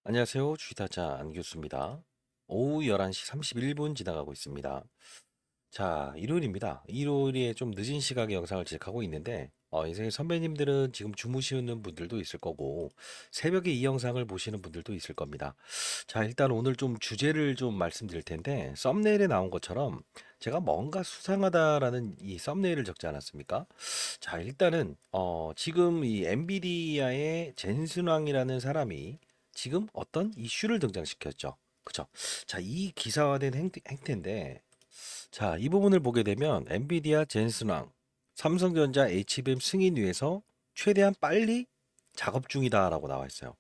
안녕하세요. 주식타자 안교수입니다. 오후 11시 31분 지나가고 있습니다. 자, 일요일입니다. 일요일에 좀 늦은 시각에 영상을 제작하고 있는데, 인생 선배님들은 지금 주무시는 분들도 있을 거고, 새벽에 이 영상을 보시는 분들도 있을 겁니다. 자, 일단 오늘 좀 주제를 좀 말씀드릴 텐데, 썸네일에 나온 것처럼 제가 뭔가 수상하다라는 이 썸네일을 적지 않았습니까? 자, 일단은, 지금 이 엔비디아의 젠슨왕이라는 사람이 지금 어떤 이슈를 등장시켰죠. 그쵸? 자, 이 기사화된 행태인데, 자, 이 부분을 보게 되면 엔비디아 젠슨왕, 삼성전자 HBM 승인 위해서 최대한 빨리 작업 중이다라고 나와 있어요.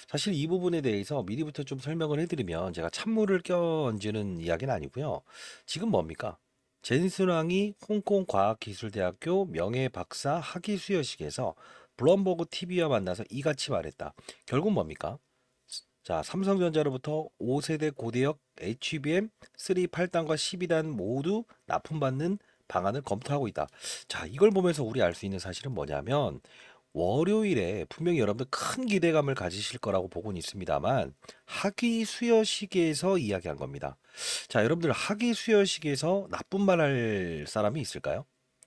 사실 이 부분에 대해서 미리부터 좀 설명을 해드리면 제가 찬물을 끼얹는 이야기는 아니고요. 지금 뭡니까? 젠슨왕이 홍콩 과학기술대학교 명예 박사 학위 수여식에서 블럼버그 TV와 만나서 이같이 말했다. 결국 뭡니까? 자, 삼성전자로부터 5세대 고대역 HBM 3 8단과 12단 모두 납품받는 방안을 검토하고 있다. 자, 이걸 보면서 우리 알 수 있는 사실은 뭐냐면 월요일에 분명히 여러분들 큰 기대감을 가지실 거라고 보고는 있습니다만 학위 수여식에서 이야기한 겁니다. 자, 여러분들 학위 수여식에서 나쁜 말 할 사람이 있을까요?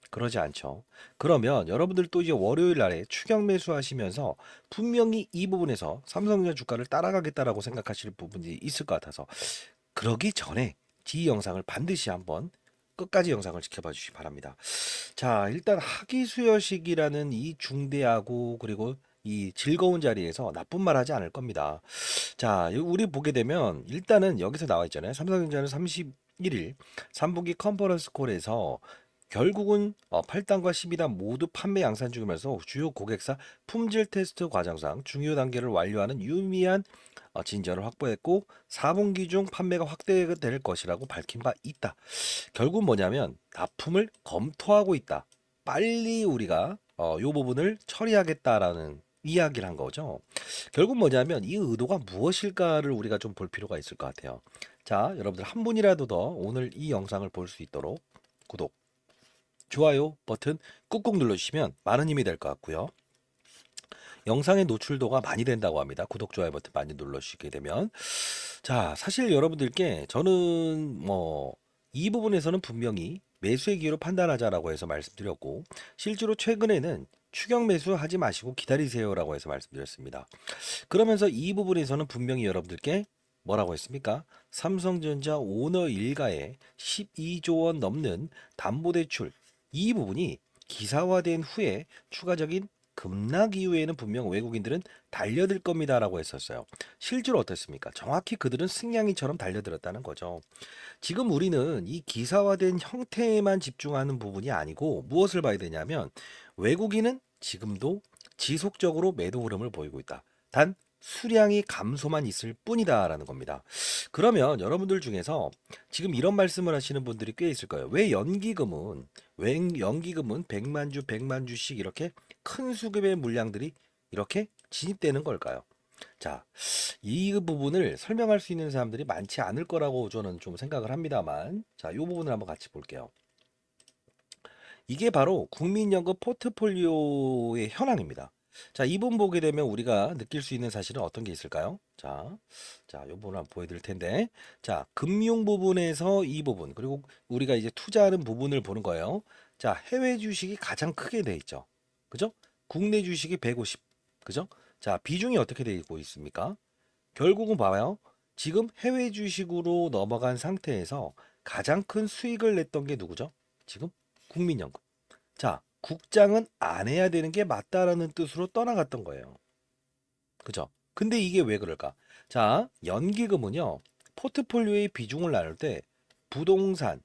그러지 않죠. 그러면 여러분들 또 이제 월요일 날에 추격 매수하시면서 분명히 이 부분에서 삼성전자 주가를 따라가겠다라고 생각하실 부분이 있을 것 같아서 그러기 전에 이 영상을 반드시 한번 끝까지 영상을 지켜봐 주시기 바랍니다. 자, 일단 학위 수여식이라는 이 중대하고 그리고 이 즐거운 자리에서 나쁜 말 하지 않을 겁니다. 자, 우리 보게 되면 일단은 여기서 나와 있잖아요. 삼성전자는 31일 3분기 컨퍼런스 콜에서 결국은 8단과 12단 모두 판매 양산 중이면서 주요 고객사 품질 테스트 과정상 중요 단계를 완료하는 유의미한 진전을 확보했고 4분기 중 판매가 확대될 것이라고 밝힌 바 있다. 결국 뭐냐면 납품을 검토하고 있다. 빨리 우리가 요 부분을 처리하겠다라는 이야기를 한 거죠. 결국 뭐냐면 이 의도가 무엇일까를 우리가 좀 볼 필요가 있을 것 같아요. 자, 여러분들 한 분이라도 더 오늘 이 영상을 볼 수 있도록 구독, 좋아요 버튼 꾹꾹 눌러주시면 많은 힘이 될 것 같고요. 영상의 노출도가 많이 된다고 합니다. 구독, 좋아요 버튼 많이 눌러주시게 되면. 자, 사실 여러분들께 저는 이 부분에서는 분명히 매수의 기회로 판단하자라고 해서 말씀드렸고, 실제로 최근에는 추격 매수하지 마시고 기다리세요라고 해서 말씀드렸습니다. 그러면서 이 부분에서는 분명히 여러분들께 뭐라고 했습니까? 삼성전자 오너 일가의 12조 원 넘는 담보대출 이 부분이 기사화된 후에 추가적인 급락 이후에는 분명 외국인들은 달려들 겁니다라고 했었어요. 실제로 어떻습니까? 정확히 그들은 승냥이처럼 달려들었다는 거죠. 지금 우리는 이 기사화된 형태에만 집중하는 부분이 아니고 무엇을 봐야 되냐면 외국인은 지금도 지속적으로 매도 흐름을 보이고 있다. 단 수량이 감소만 있을 뿐이다라는 겁니다. 그러면 여러분들 중에서 지금 이런 말씀을 하시는 분들이 꽤 있을 거예요. 왜 연기금은 100만 주, 100만 주씩 이렇게 큰 수급의 물량들이 이렇게 진입되는 걸까요? 자, 이 부분을 설명할 수 있는 사람들이 많지 않을 거라고 저는 좀 생각을 합니다만, 자, 이 부분을 한번 같이 볼게요. 이게 바로 국민연금 포트폴리오의 현황입니다. 자, 이 부분 보게 되면 우리가 느낄 수 있는 사실은 어떤 게 있을까요? 자, 이 부분을 한번 보여드릴 텐데, 자, 금융 부분에서 이 부분, 그리고 우리가 이제 투자하는 부분을 보는 거예요. 자, 해외 주식이 가장 크게 돼 있죠. 그죠? 국내 주식이 150, 그죠? 자, 비중이 어떻게 되고 있습니까? 결국은 봐요. 지금 해외 주식으로 넘어간 상태에서 가장 큰 수익을 냈던 게 누구죠? 지금 국민연금. 자, 국장은 안 해야 되는 게 맞다라는 뜻으로 떠나갔던 거예요. 그죠? 근데 이게 왜 그럴까? 자, 연기금은요, 포트폴리오의 비중을 나눌 때 부동산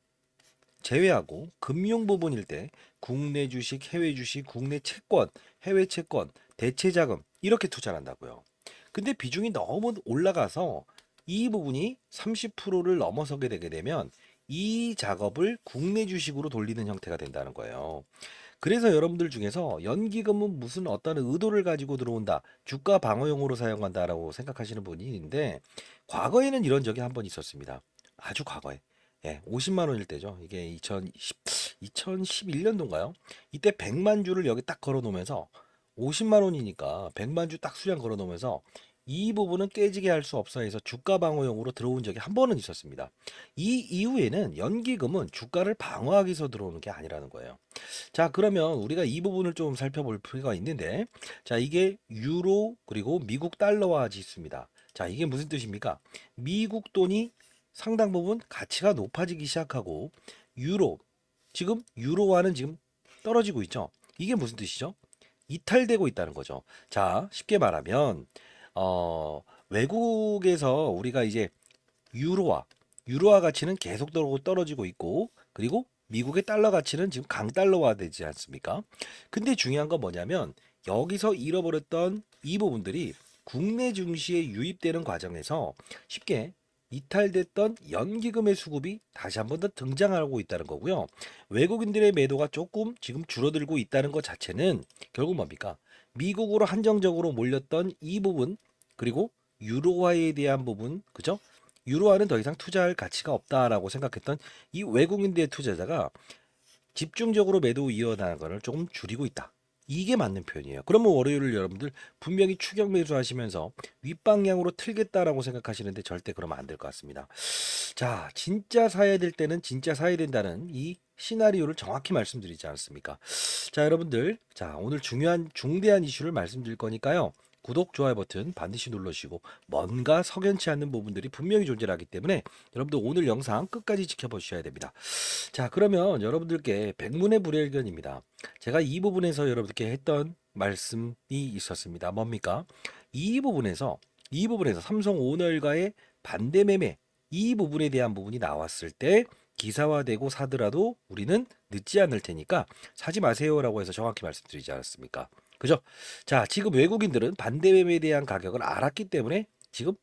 제외하고 금융 부분일 때 국내 주식, 해외 주식, 국내 채권, 해외 채권, 대체 자금 이렇게 투자를 한다고요. 근데 비중이 너무 올라가서 이 부분이 30%를 넘어서게 되게 되면 이 작업을 국내 주식으로 돌리는 형태가 된다는 거예요. 그래서 여러분들 중에서 연기금은 무슨 어떤 의도를 가지고 들어온다, 주가 방어용으로 사용한다라고 생각하시는 분이 있는데 과거에는 이런 적이 한 번 있었습니다. 아주 과거에. 예, 50만 원일 때죠. 이게 2011년도인가요? 이때 100만 주를 여기 딱 걸어 놓으면서 50만 원이니까 100만 주 딱 수량 걸어 놓으면서 이 부분은 깨지게 할 수 없어 해서 주가 방어용으로 들어온 적이 한 번은 있었습니다. 이 이후에는 연기금은 주가를 방어하기 위해서 들어오는 게 아니라는 거예요. 자, 그러면 우리가 이 부분을 좀 살펴볼 필요가 있는데, 자, 이게 유로 그리고 미국 달러화 지수입니다. 자, 이게 무슨 뜻입니까? 미국 돈이 상당 부분 가치가 높아지기 시작하고 유로, 지금 유로화는 지금 떨어지고 있죠. 이게 무슨 뜻이죠? 이탈되고 있다는 거죠. 자, 쉽게 말하면 외국에서 우리가 이제 유로화, 유로화 가치는 계속 떨어지고 있고, 그리고 미국의 달러 가치는 지금 강달러화 되지 않습니까? 근데 중요한 건 뭐냐면 여기서 잃어버렸던 이 부분들이 국내 증시에 유입되는 과정에서 쉽게 이탈됐던 연기금의 수급이 다시 한번 더 등장하고 있다는 거고요. 외국인들의 매도가 조금 지금 줄어들고 있다는 것 자체는 결국 뭡니까? 미국으로 한정적으로 몰렸던 이 부분, 그리고 유로화에 대한 부분, 그죠? 유로화는 더 이상 투자할 가치가 없다라고 생각했던 이 외국인들의 투자자가 집중적으로 매도 이어나가는 것을 조금 줄이고 있다. 이게 맞는 표현이에요. 그러면 월요일 여러분들 분명히 추격 매수하시면서 윗방향으로 틀겠다라고 생각하시는데 절대 그러면 안 될 것 같습니다. 자, 진짜 사야 될 때는 진짜 사야 된다는 이 시나리오를 정확히 말씀드리지 않았습니까? 자, 여러분들, 자, 오늘 중요한 중대한 이슈를 말씀드릴 거니까요. 구독, 좋아요 버튼 반드시 눌러주시고 뭔가 석연치 않는 부분들이 분명히 존재하기 때문에 여러분들 오늘 영상 끝까지 지켜보셔야 됩니다. 자, 그러면 여러분들께 백문의 불여일견입니다. 제가 이 부분에서 여러분들께 했던 말씀이 있었습니다. 뭡니까? 이 부분에서 삼성 오너일과의 반대 매매 이 부분에 대한 부분이 나왔을 때 기사화되고 사더라도 우리는 늦지 않을 테니까 사지 마세요라고 해서 정확히 말씀드리지 않았습니까? 그죠? 자, 지금 외국인들은 반대 매매에 대한 가격을 알았기 때문에 지금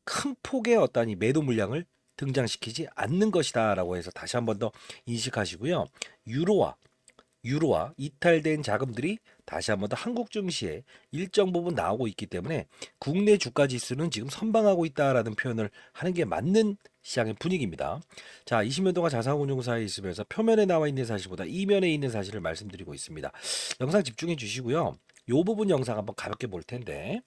큰 폭의 어떤 이 매도 물량을 등장시키지 않는 것이다라고 해서 다시 한번 더 인식하시고요. 유로화, 유로화 이탈된 자금들이 다시 한번 더 한국 증시에 일정 부분 나오고 있기 때문에 국내 주가 지수는 지금 선방하고 있다라는 표현을 하는 게 맞는 시장의 분위기입니다. 자, 20년 동안 자산운용사에 있으면서 표면에 나와 있는 사실보다 이면에 있는 사실을 말씀드리고 있습니다. 영상 집중해 주시고요. 요 부분 영상 한번 가볍게 볼 텐데,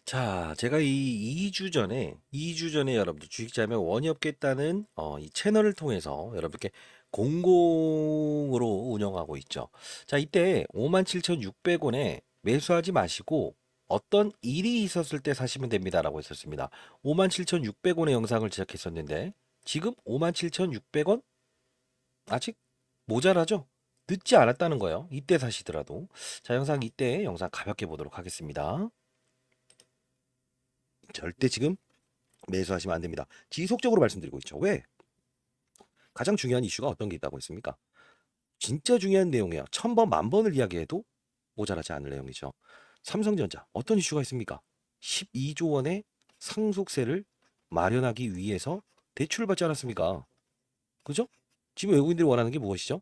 자, 제가 이 2주 전에 여러분들 주식자매 원이 없겠다는 이 채널을 통해서 여러분께 공공으로 운영하고 있죠. 자, 이때 57,600원에 매수하지 마시고 어떤 일이 있었을 때 사시면 됩니다라고 했었습니다. 57,600원의 영상을 제작했었는데 지금 57,600원 아직 모자라죠? 늦지 않았다는 거예요. 이때 사시더라도. 자, 이때 영상 가볍게 보도록 하겠습니다. 절대 지금 매수하시면 안 됩니다. 지속적으로 말씀드리고 있죠. 왜? 가장 중요한 이슈가 어떤 게 있다고 했습니까? 진짜 중요한 내용이에요. 1000번, 10,000번을 이야기해도 모자라지 않을 내용이죠. 삼성전자 어떤 이슈가 있습니까? 12조 원의 상속세를 마련하기 위해서 대출을 받지 않았습니까? 그죠? 지금 외국인들이 원하는 게 무엇이죠?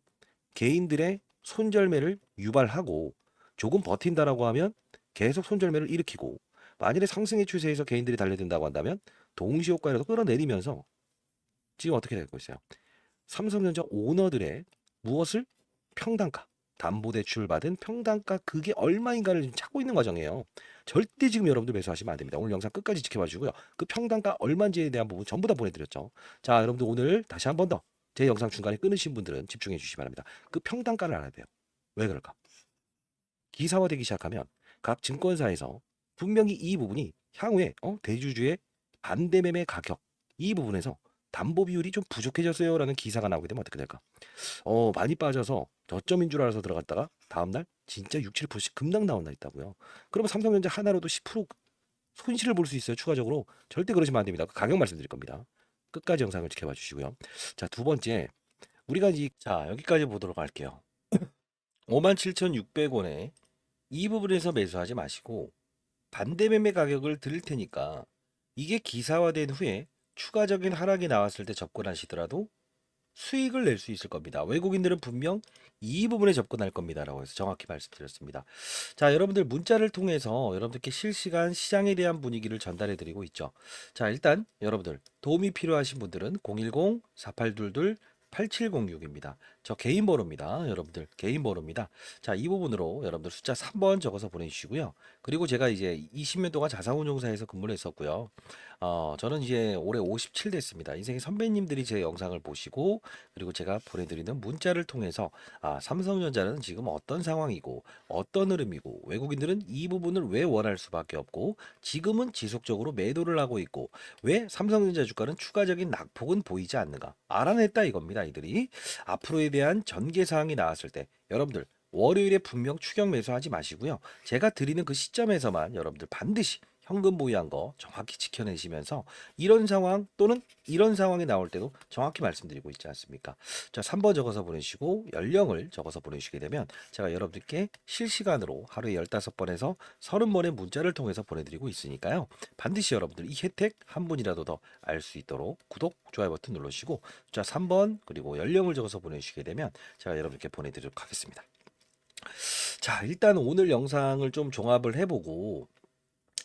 개인들의 손절매를 유발하고 조금 버틴다라고 하면 계속 손절매를 일으키고 만일에 상승의 추세에서 개인들이 달려든다고 한다면 동시효과라도 끌어내리면서 지금 어떻게 되고 있어요? 삼성전자 오너들의 무엇을 평단가, 담보대출 받은 평단가 그게 얼마인가를 지금 찾고 있는 과정이에요. 절대 지금 여러분들 매수하시면 안 됩니다. 오늘 영상 끝까지 지켜봐 주고요. 그 평단가 얼마인지에 대한 부분 전부 다 보내드렸죠. 자, 여러분들 오늘 다시 한 번 더 제 영상 중간에 끊으신 분들은 집중해 주시기 바랍니다. 그 평단가를 알아야 돼요. 왜 그럴까? 기사화되기 시작하면 각 증권사에서 분명히 이 부분이 향후에 대주주의 반대 매매 가격 이 부분에서 담보 비율이 좀 부족해졌어요라는 기사가 나오게 되면 어떻게 될까? 많이 빠져서 저점인 줄 알아서 들어갔다가 다음날 진짜 6, 7%씩 급락 나온 날 있다고요. 그러면 삼성전자 하나로도 10% 손실을 볼 수 있어요. 추가적으로 절대 그러시면 안 됩니다. 그 가격 말씀드릴 겁니다. 끝까지 영상을 지켜봐 주시고요. 자, 두 번째 우리가 자, 여기까지 보도록 할게요. 57,600원에 이 부분에서 매수하지 마시고 반대 매매 가격을 드릴 테니까 이게 기사화된 후에 추가적인 하락이 나왔을 때 접근하시더라도 수익을 낼 수 있을 겁니다. 외국인들은 분명 이 부분에 접근할 겁니다라고 해서 정확히 말씀드렸습니다. 자, 여러분들 문자를 통해서 여러분들께 실시간 시장에 대한 분위기를 전달해 드리고 있죠. 자, 일단 여러분들 도움이 필요하신 분들은 010-4822-8706입니다. 저 개인 번호입니다. 여러분들 개인 번호입니다. 자, 이 부분으로 여러분들 숫자 3번 적어서 보내주시고요. 그리고 제가 이제 20년 동안 자산운용사에서 근무를 했었고요. 저는 이제 올해 57 됐습니다. 인생의 선배님들이 제 영상을 보시고 그리고 제가 보내드리는 문자를 통해서 삼성전자는 지금 어떤 상황이고 어떤 흐름이고 외국인들은 이 부분을 왜 원할 수밖에 없고 지금은 지속적으로 매도를 하고 있고 왜 삼성전자 주가는 추가적인 낙폭은 보이지 않는가 알아냈다 이겁니다. 이들이 앞으로에 대한 전개 사항이 나왔을 때 여러분들 월요일에 분명 추격 매수하지 마시고요. 제가 드리는 그 시점에서만 여러분들 반드시 현금 보유한 거 정확히 지켜내시면서 이런 상황 또는 이런 상황이 나올 때도 정확히 말씀드리고 있지 않습니까? 자, 3번 적어서 보내시고 연령을 적어서 보내주시게 되면 제가 여러분들께 실시간으로 하루에 15번에서 30번의 문자를 통해서 보내드리고 있으니까요. 반드시 여러분들 이 혜택 한 분이라도 더 알 수 있도록 구독, 좋아요 버튼 눌러주시고 자, 3번 그리고 연령을 적어서 보내주시게 되면 제가 여러분께 보내드리도록 하겠습니다. 자, 일단 오늘 영상을 좀 종합을 해보고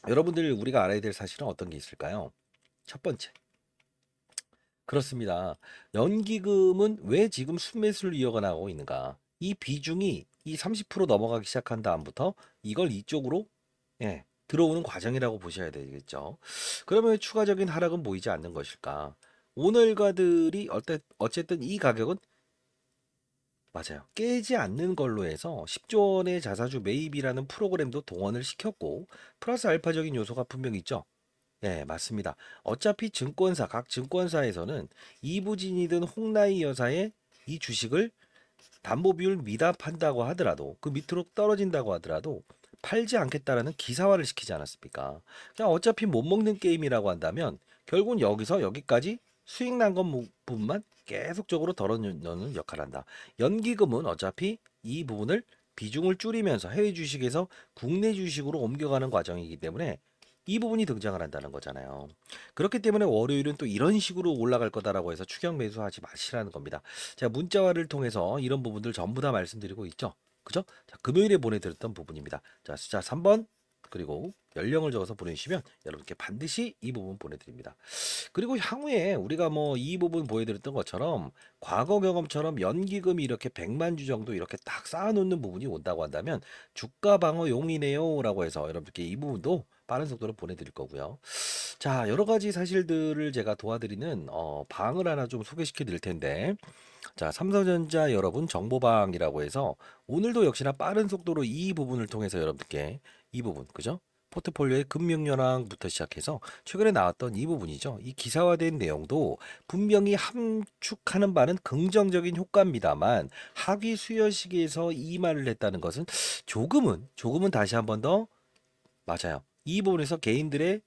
여러분들 우리가 알아야 될 사실은 어떤 게 있을까요? 첫 번째. 그렇습니다. 연기금은 왜 지금 순매수를 이어가 나가고 있는가? 이 비중이 이 30% 넘어가기 시작한 다음부터 이걸 이쪽으로 들어오는 과정이라고 보셔야 되겠죠. 그러면 추가적인 하락은 보이지 않는 것일까? 오늘가들이 어쨌든 이 가격은 맞아요. 깨지 않는 걸로 해서 10조 원의 자사주 매입이라는 프로그램도 동원을 시켰고 플러스 알파적인 요소가 분명히 있죠. 예, 맞습니다. 어차피 각 증권사에서는 이부진이든 홍나희 여사의 이 주식을 담보 비율 미납한다고 하더라도 그 밑으로 떨어진다고 하더라도 팔지 않겠다라는 기사화를 시키지 않았습니까? 그냥 어차피 못 먹는 게임이라고 한다면 결국은 여기서 여기까지 수익 난 것뿐만 계속적으로 덜어넣는 역할을 한다. 연기금은 어차피 이 부분을 비중을 줄이면서 해외 주식에서 국내 주식으로 옮겨가는 과정이기 때문에 이 부분이 등장을 한다는 거잖아요. 그렇기 때문에 월요일은 또 이런 식으로 올라갈 거다라고 해서 추격 매수하지 마시라는 겁니다. 제가 문자화를 통해서 이런 부분들 전부 다 말씀드리고 있죠. 그죠? 자, 금요일에 보내드렸던 부분입니다. 자, 숫자 3번 그리고 연령을 적어서 보내주시면 여러분께 반드시 이 부분 보내드립니다. 그리고 향후에 우리가 뭐 이 부분 보여드렸던 것처럼 과거 경험처럼 연기금이 이렇게 100만 주 정도 이렇게 딱 쌓아놓는 부분이 온다고 한다면 주가 방어용이네요 라고 해서 여러분들께 이 부분도 빠른 속도로 보내드릴 거고요. 자, 여러 가지 사실들을 제가 도와드리는 방을 하나 좀 소개시켜 드릴 텐데 자, 삼성전자 여러분 정보방이라고 해서 오늘도 역시나 빠른 속도로 이 부분을 통해서 여러분께 이 부분 그죠? 포트폴리오의 금융연황부터 시작해서 최근에 나왔던 이 부분이죠. 이 기사화된 내용도 분명히 함축하는 바는 긍정적인 효과입니다만 하위 수요 시기에서 이 말을 했다는 것은 조금은 다시 한번 더 맞아요. 이 부분에서 개인들의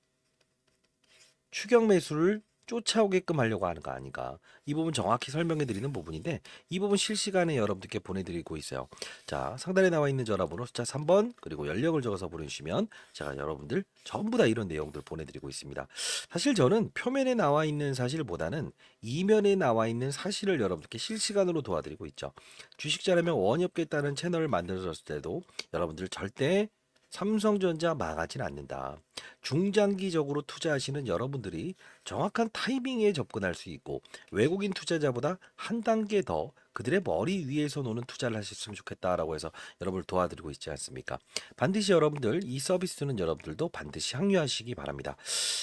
추격 매수를 쫓아오게끔 하려고 하는 거 아닌가. 이 부분 정확히 설명해 드리는 부분인데 이 부분 실시간에 여러분들께 보내드리고 있어요. 자, 상단에 나와 있는 전화번호 숫자 3번 그리고 연령을 적어서 보내주시면 제가 여러분들 전부 다 이런 내용들 보내드리고 있습니다. 사실 저는 표면에 나와 있는 사실보다는 이면에 나와 있는 사실을 여러분들께 실시간으로 도와드리고 있죠. 주식 잘하면 원이 없겠다는 채널을 만들었을 때도 여러분들 절대 삼성전자 망하진 않는다. 중장기적으로 투자하시는 여러분들이 정확한 타이밍에 접근할 수 있고 외국인 투자자보다 한 단계 더 그들의 머리 위에서 노는 투자를 하셨으면 좋겠다라고 해서 여러분을 도와드리고 있지 않습니까? 반드시 여러분들 이 서비스는 여러분들도 반드시 항유하시기 바랍니다.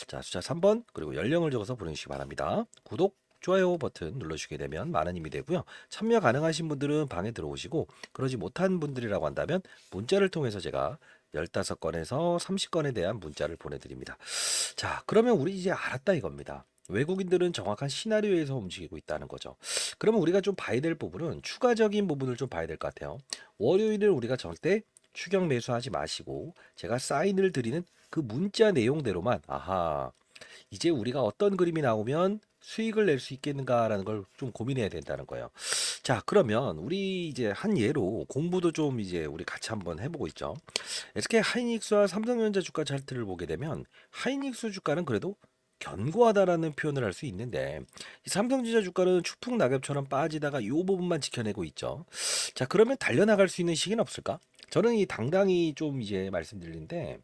자, 숫자 3번 그리고 연령을 적어서 보내주시기 바랍니다. 구독 좋아요 버튼 눌러주시게 되면 많은 힘이 되고요. 참여 가능하신 분들은 방에 들어오시고 그러지 못한 분들이라고 한다면 문자를 통해서 제가 15건에서 30건에 대한 문자를 보내드립니다. 자, 그러면 우리 이제 알았다 이겁니다. 외국인들은 정확한 시나리오에서 움직이고 있다는 거죠. 그러면 우리가 좀 봐야 될 부분은 추가적인 부분을 좀 봐야 될 것 같아요. 월요일을 우리가 절대 추격 매수하지 마시고 제가 사인을 드리는 그 문자 내용대로만 이제 우리가 어떤 그림이 나오면 수익을 낼 수 있겠는가라는 걸 좀 고민해야 된다는 거예요. 자, 그러면 우리 이제 한 예로 공부도 좀 이제 우리 같이 한번 해보고 있죠. SK 하이닉스와 삼성전자 주가 차트를 보게 되면 하이닉스 주가는 그래도 견고하다라는 표현을 할 수 있는데 이 삼성전자 주가는 추풍 낙엽처럼 빠지다가 이 부분만 지켜내고 있죠. 자, 그러면 달려나갈 수 있는 시기는 없을까? 저는 이 당당히 좀 이제 말씀드리는데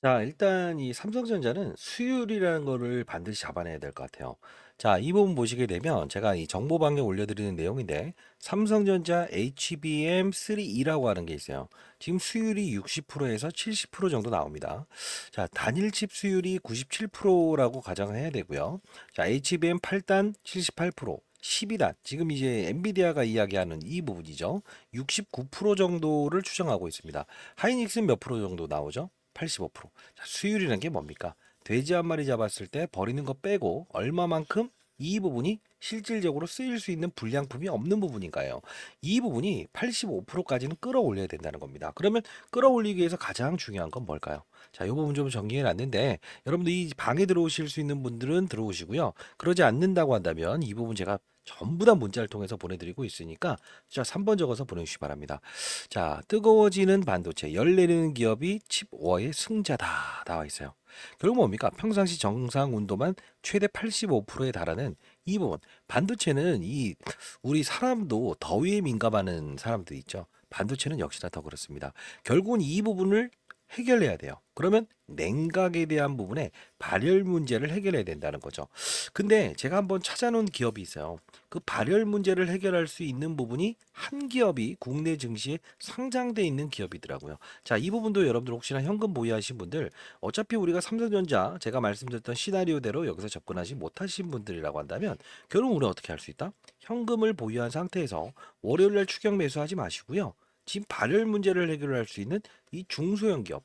자, 일단 이 삼성전자는 수율이라는 거를 반드시 잡아내야 될 것 같아요. 자, 이 부분 보시게 되면 제가 이 정보방에 올려드리는 내용인데 삼성전자 HBM3E라고 하는 게 있어요. 지금 수율이 60%에서 70% 정도 나옵니다. 자, 단일 칩 수율이 97%라고 가정을 해야 되고요. 자, HBM 8단 78%, 12단 지금 이제 엔비디아가 이야기하는 이 부분이죠. 69% 정도를 추정하고 있습니다. 하이닉스는 몇 프로 정도 나오죠? 85%. 자, 수율이라는 게 뭡니까? 돼지 한 마리 잡았을 때 버리는 거 빼고 얼마만큼 이 부분이 실질적으로 쓰일 수 있는 불량품이 없는 부분인가요? 이 부분이 85%까지는 끌어올려야 된다는 겁니다. 그러면 끌어올리기 위해서 가장 중요한 건 뭘까요? 자, 이 부분 좀 정리해 놨는데 여러분들 이 방에 들어오실 수 있는 분들은 들어오시고요. 그러지 않는다고 한다면 이 부분 제가 전부 다 문자를 통해서 보내드리고 있으니까 자 3번 적어서 보내주시기 바랍니다. 자, 뜨거워지는 반도체 열 내리는 기업이 칩워의 승자다 나와 있어요. 결국 뭡니까? 평상시 정상 온도만 최대 85%에 달하는 이 부분. 반도체는 이 우리 사람도 더위에 민감한 사람들 있죠. 반도체는 역시나 더 그렇습니다. 결국은 이 부분을 해결해야 돼요. 그러면 냉각에 대한 부분에 발열 문제를 해결해야 된다는 거죠. 근데 제가 한번 찾아놓은 기업이 있어요. 그 발열 문제를 해결할 수 있는 부분이 한 기업이 국내 증시에 상장돼 있는 기업이더라고요. 자, 이 부분도 여러분들 혹시나 현금 보유하신 분들 어차피 우리가 삼성전자 제가 말씀드렸던 시나리오대로 여기서 접근하지 못하신 분들이라고 한다면 결국 우리는 어떻게 할 수 있다? 현금을 보유한 상태에서 월요일날 추격 매수하지 마시고요. 지금 발열 문제를 해결할 수 있는 이 중소형 기업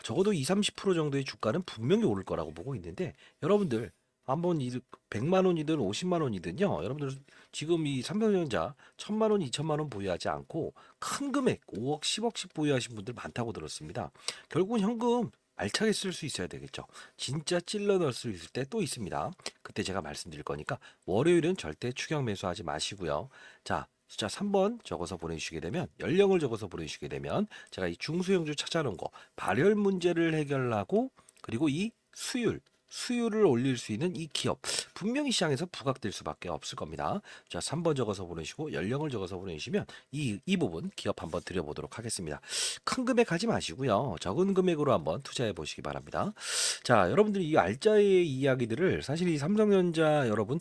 적어도 2, 30% 정도의 주가는 분명히 오를 거라고 보고 있는데 여러분들 한번 100만 원이든 50만 원이든요. 여러분들 지금 이 삼성전자 1000만 원, 2000만 원 보유하지 않고 큰 금액 5억, 10억씩 보유하신 분들 많다고 들었습니다. 결국은 현금 알차게 쓸 수 있어야 되겠죠. 진짜 찔러 넣을 수 있을 때 또 있습니다. 그때 제가 말씀드릴 거니까 월요일은 절대 추격 매수하지 마시고요. 자, 숫자 3번 적어서 보내주시게 되면 연령을 적어서 보내주시게 되면 제가 이 중소형주 찾아놓은 거 발열 문제를 해결하고 그리고 이 수율을 올릴 수 있는 이 기업 분명히 시장에서 부각될 수밖에 없을 겁니다. 자, 3번 적어서 보내시고 연령을 적어서 보내주시면 이 부분 기업 한번 드려보도록 하겠습니다. 큰 금액 하지 마시고요. 적은 금액으로 한번 투자해 보시기 바랍니다. 자, 여러분들이 이 알짜의 이야기들을 사실 이 삼성전자 여러분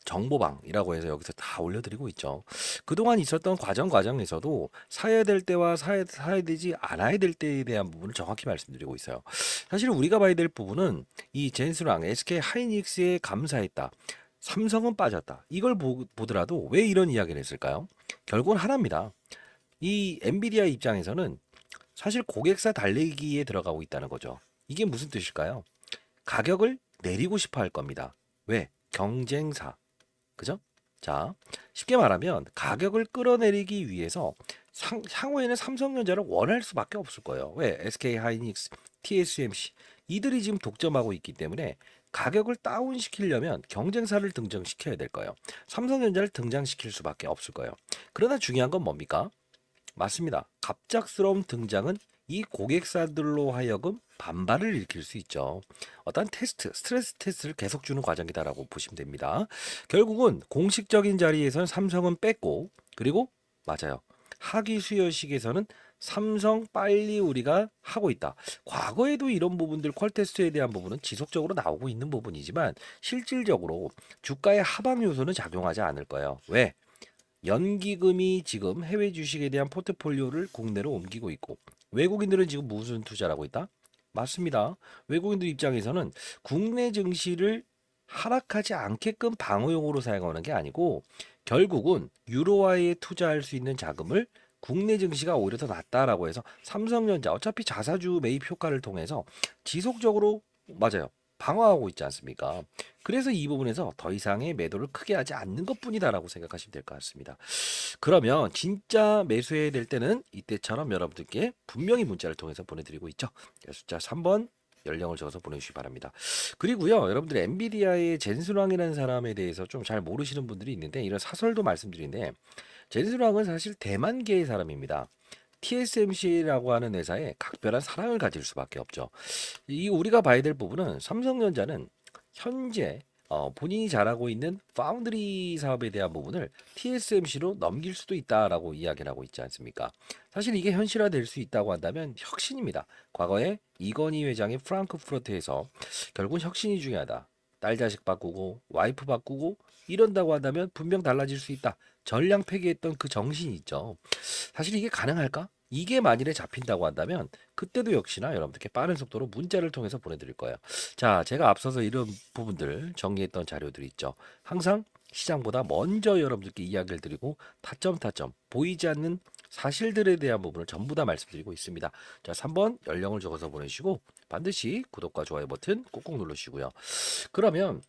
정보방이라고 해서 여기서 다 올려드리고 있죠. 그동안 있었던 과정에서도 사야 될 때와 사야 되지 않아야 될 때에 대한 부분을 정확히 말씀드리고 있어요. 사실 우리가 봐야 될 부분은 이 젠스랑 SK 하이닉스에 감사했다. 삼성은 빠졌다. 이걸 보더라도 왜 이런 이야기를 했을까요? 결국은 하나입니다. 이 엔비디아 입장에서는 사실 고객사 달래기에 들어가고 있다는 거죠. 이게 무슨 뜻일까요? 가격을 내리고 싶어 할 겁니다. 왜? 경쟁사. 그죠? 자, 쉽게 말하면 가격을 끌어내리기 위해서 향후에는 삼성전자를 원할 수밖에 없을 거예요. 왜? SK 하이닉스, TSMC 이들이 지금 독점하고 있기 때문에 가격을 다운시키려면 경쟁사를 등장시켜야 될 거예요. 삼성전자를 등장시킬 수밖에 없을 거예요. 그러나 중요한 건 뭡니까? 맞습니다. 갑작스러운 등장은 이 고객사들로 하여금 반발을 일으킬 수 있죠. 어떤 스트레스 테스트를 계속 주는 과정이다라고 보시면 됩니다. 결국은 공식적인 자리에서는 삼성은 뺐고, 그리고 맞아요. 하기 수여식에서는 삼성 빨리 우리가 하고 있다. 과거에도 이런 부분들 퀄 테스트에 대한 부분은 지속적으로 나오고 있는 부분이지만 실질적으로 주가의 하방 요소는 작용하지 않을 거예요. 왜? 연기금이 지금 해외 주식에 대한 포트폴리오를 국내로 옮기고 있고 외국인들은 지금 무슨 투자를 하고 있다? 맞습니다. 외국인들 입장에서는 국내 증시를 하락하지 않게끔 방어용으로 사용하는 게 아니고 결국은 유로화에 투자할 수 있는 자금을 국내 증시가 오히려 더 낫다라고 해서 삼성전자 어차피 자사주 매입 효과를 통해서 지속적으로 맞아요. 방어하고 있지 않습니까? 그래서 이 부분에서 더 이상의 매도를 크게 하지 않는 것뿐이다라고 생각하시면 될 것 같습니다. 그러면 진짜 매수해야 될 때는 이때처럼 여러분들께 분명히 문자를 통해서 보내드리고 있죠. 숫자 3번 연령을 적어서 보내주시기 바랍니다. 그리고요, 여러분들 엔비디아의 젠스랑이라는 사람에 대해서 좀 잘 모르시는 분들이 있는데 이런 사설도 말씀드리는데 젠스랑은 사실 대만계의 사람입니다. TSMC라고 하는 회사에 각별한 사랑을 가질 수밖에 없죠. 이 우리가 봐야 될 부분은 삼성전자는 현재 본인이 잘하고 있는 파운드리 사업에 대한 부분을 TSMC로 넘길 수도 있다라고 이야기를 하고 있지 않습니까? 사실 이게 현실화될 수 있다고 한다면 혁신입니다. 과거에 이건희 회장이 프랑크푸르트에서 결국은 혁신이 중요하다. 딸 자식 바꾸고 와이프 바꾸고 이런다고 한다면 분명 달라질 수 있다. 전량 폐기했던 그 정신이 있죠. 사실 이게 가능할까? 이게 만일에 잡힌다고 한다면 그때도 역시나 여러분들께 빠른 속도로 문자를 통해서 보내드릴 거예요. 자, 제가 앞서서 이런 부분들 정리했던 자료들이 있죠. 항상 시장보다 먼저 여러분들께 이야기를 드리고 타점 보이지 않는 사실들에 대한 부분을 전부 다 말씀드리고 있습니다. 자, 3번 연령을 적어서 보내시고 반드시 구독과 좋아요 버튼 꼭꼭 누르시고요. 그러면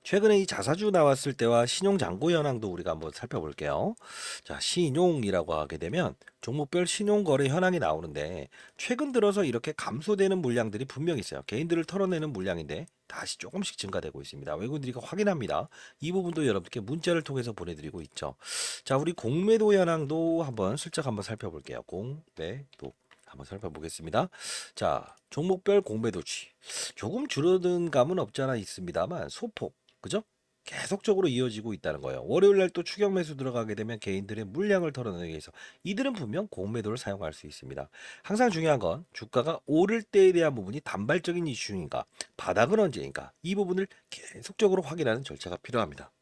최근에 이 자사주 나왔을 때와 신용 잔고 현황도 우리가 한번 살펴볼게요. 자, 신용이라고 하게 되면 종목별 신용 거래 현황이 나오는데 최근 들어서 이렇게 감소되는 물량들이 분명히 있어요. 개인들을 털어내는 물량인데 다시 조금씩 증가되고 있습니다. 외국인들이 이거 확인합니다. 이 부분도 여러분께 문자를 통해서 보내드리고 있죠. 자, 우리 공매도 현황도 한번 슬쩍 한번 살펴볼게요. 공매도 한번 살펴보겠습니다. 자, 종목별 공매도치 조금 줄어든 감은 없잖아 있습니다만 소폭 그죠? 계속적으로 이어지고 있다는 거예요. 월요일 날 또 추격 매수 들어가게 되면 개인들의 물량을 털어내기 위해서 이들은 분명 공매도를 사용할 수 있습니다. 항상 중요한 건 주가가 오를 때에 대한 부분이 단발적인 이슈인가, 바닥은 언제인가 이 부분을 계속적으로 확인하는 절차가 필요합니다.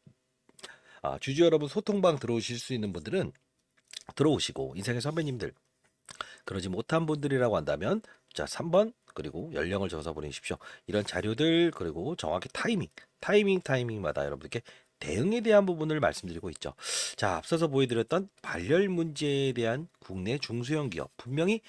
주주 여러분 소통방 들어오실 수 있는 분들은 들어오시고 인생의 선배님들 그러지 못한 분들이라고 한다면 자 3번 그리고 연령을 적어서 보내십시오. 이런 자료들 그리고 정확히 타이밍마다 여러분들께 대응에 대한 부분을 말씀드리고 있죠. 자 앞서서 보여드렸던 발열 문제에 대한 국내 중소형 기업 분명히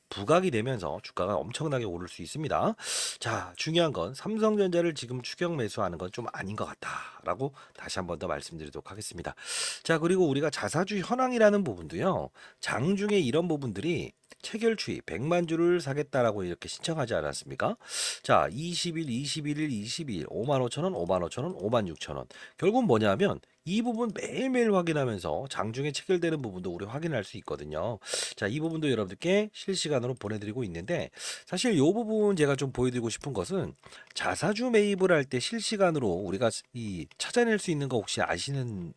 부각이 되면서 주가가 엄청나게 오를 수 있습니다. 자, 중요한 건 삼성전자를 지금 추격 매수하는 건 좀 아닌 것 같다라고 다시 한번 더 말씀드리도록 하겠습니다. 자, 그리고 우리가 자사주 현황이라는 부분도요. 장중에 이런 부분들이 체결 추이 100만 주를 사겠다라고 이렇게 신청하지 않았습니까? 자, 20일, 21일, 22일 5만 5천 원, 5만 5천 원, 5만 6천 원. 결국 뭐냐면 이 부분 매일매일 확인하면서 장중에 체결되는 부분도 우리 확인할 수 있거든요. 자, 이 부분도 여러분들께 실시간으로 보내드리고 있는데 사실 이 부분 제가 좀 보여드리고 싶은 것은 자사주 매입을 할 때 실시간으로 우리가 이 찾아낼 수 있는 거 혹시 아시는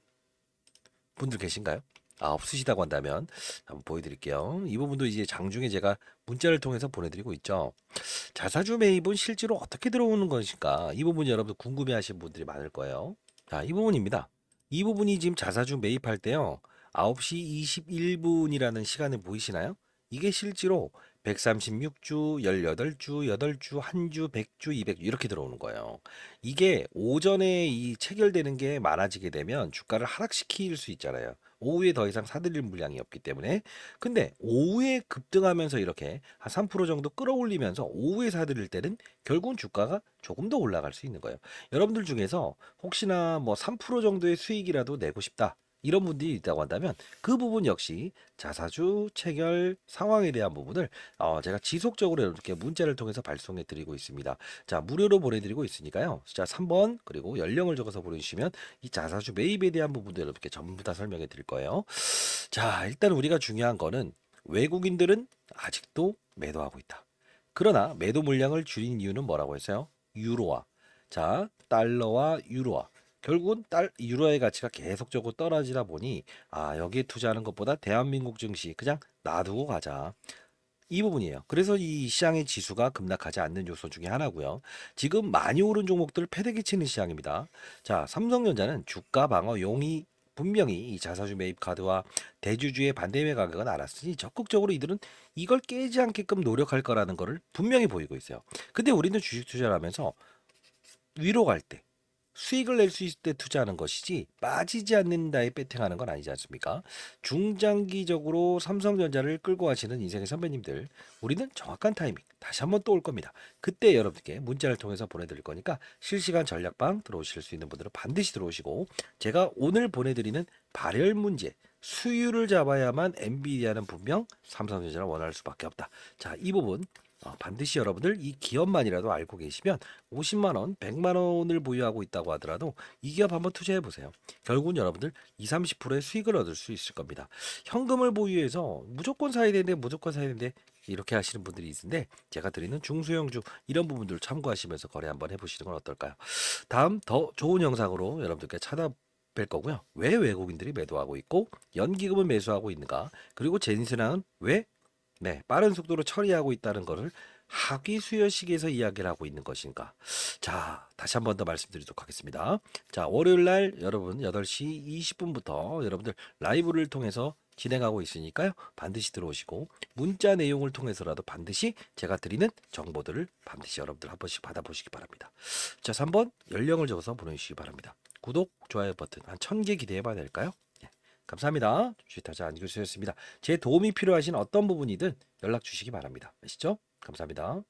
분들 계신가요? 없으시다고 한다면 한번 보여드릴게요. 이 부분도 이제 장중에 제가 문자를 통해서 보내드리고 있죠. 자사주 매입은 실제로 어떻게 들어오는 것인가? 이 부분 여러분들 궁금해하시는 분들이 많을 거예요. 자, 이 부분입니다. 이 부분이 지금 자사주 매입할 때요. 9시 21분이라는 시간에 보이시나요? 이게 실제로 136주, 18주, 8주, 1주, 100주, 200주 이렇게 들어오는 거예요. 이게 오전에 이 체결되는 게 많아지게 되면 주가를 하락시킬 수 있잖아요. 오후에 더 이상 사들일 물량이 없기 때문에. 근데 오후에 급등하면서 이렇게 한 3% 정도 끌어올리면서 오후에 사들일 때는 결국은 주가가 조금 더 올라갈 수 있는 거예요. 여러분들 중에서 혹시나 뭐 3% 정도의 수익이라도 내고 싶다. 이런 분들이 있다고 한다면 그 부분 역시 자사주 체결 상황에 대한 부분을 제가 지속적으로 이렇게 문자를 통해서 발송해 드리고 있습니다. 자, 무료로 보내드리고 있으니까요. 자, 3번 그리고 연령을 적어서 보내주시면 이 자사주 매입에 대한 부분도 여러분께 전부 다 설명해 드릴 거예요. 자, 일단 우리가 중요한 거는 외국인들은 아직도 매도하고 있다. 그러나 매도 물량을 줄인 이유는 뭐라고 했어요? 유로화. 자, 달러와 유로화. 결국은 유로의 가치가 계속적으로 떨어지다 보니 여기에 투자하는 것보다 대한민국 증시 그냥 놔두고 가자. 이 부분이에요. 그래서 이 시장의 지수가 급락하지 않는 요소 중에 하나고요. 지금 많이 오른 종목들 패대기 치는 시장입니다. 자, 삼성전자는 주가 방어 용이 분명히 이 자사주 매입 카드와 대주주의 반대매 가격은 알았으니 적극적으로 이들은 이걸 깨지 않게끔 노력할 거라는 거를 분명히 보이고 있어요. 근데 우리는 주식 투자를 하면서 위로 갈 때 수익을 낼 수 있을 때 투자하는 것이지 빠지지 않는다에 배팅하는 건 아니지 않습니까? 중장기적으로 삼성전자를 끌고 가시는 인생의 선배님들 우리는 정확한 타이밍 다시 한번 또 올 겁니다. 그때 여러분께 문자를 통해서 보내드릴 거니까 실시간 전략방 들어오실 수 있는 분들은 반드시 들어오시고 제가 오늘 보내드리는 발열 문제 수율을 잡아야만 엔비디아는 분명 삼성전자를 원할 수밖에 없다. 자, 이 부분 반드시 여러분들 이 기업만이라도 알고 계시면 50만 원, 100만 원을 보유하고 있다고 하더라도 이 기업 한번 투자해 보세요. 결국은 여러분들 2, 30%의 수익을 얻을 수 있을 겁니다. 현금을 보유해서 무조건 사야 되는데 이렇게 하시는 분들이 있는데 제가 드리는 중소형주 이런 부분들 참고하시면서 거래 한번 해보시는 건 어떨까요? 다음 더 좋은 영상으로 여러분들께 찾아뵐 거고요. 왜 외국인들이 매도하고 있고 연기금은 매수하고 있는가? 그리고 제니스랑은 왜 빠른 속도로 처리하고 있다는 것을 학위 수여식에서 이야기를 하고 있는 것인가? 자, 다시 한 번 더 말씀드리도록 하겠습니다. 자, 월요일 날 여러분 8시 20분부터 여러분들 라이브를 통해서 진행하고 있으니까요. 반드시 들어오시고 문자 내용을 통해서라도 반드시 제가 드리는 정보들을 반드시 여러분들 한 번씩 받아보시기 바랍니다. 자, 3번 연령을 적어서 보내주시기 바랍니다. 구독, 좋아요 버튼 한 1000개 기대해 봐야 될까요? 예, 감사합니다. 주식타자 안교수였습니다. 제 도움이 필요하신 어떤 부분이든 연락 주시기 바랍니다. 아시죠? 감사합니다.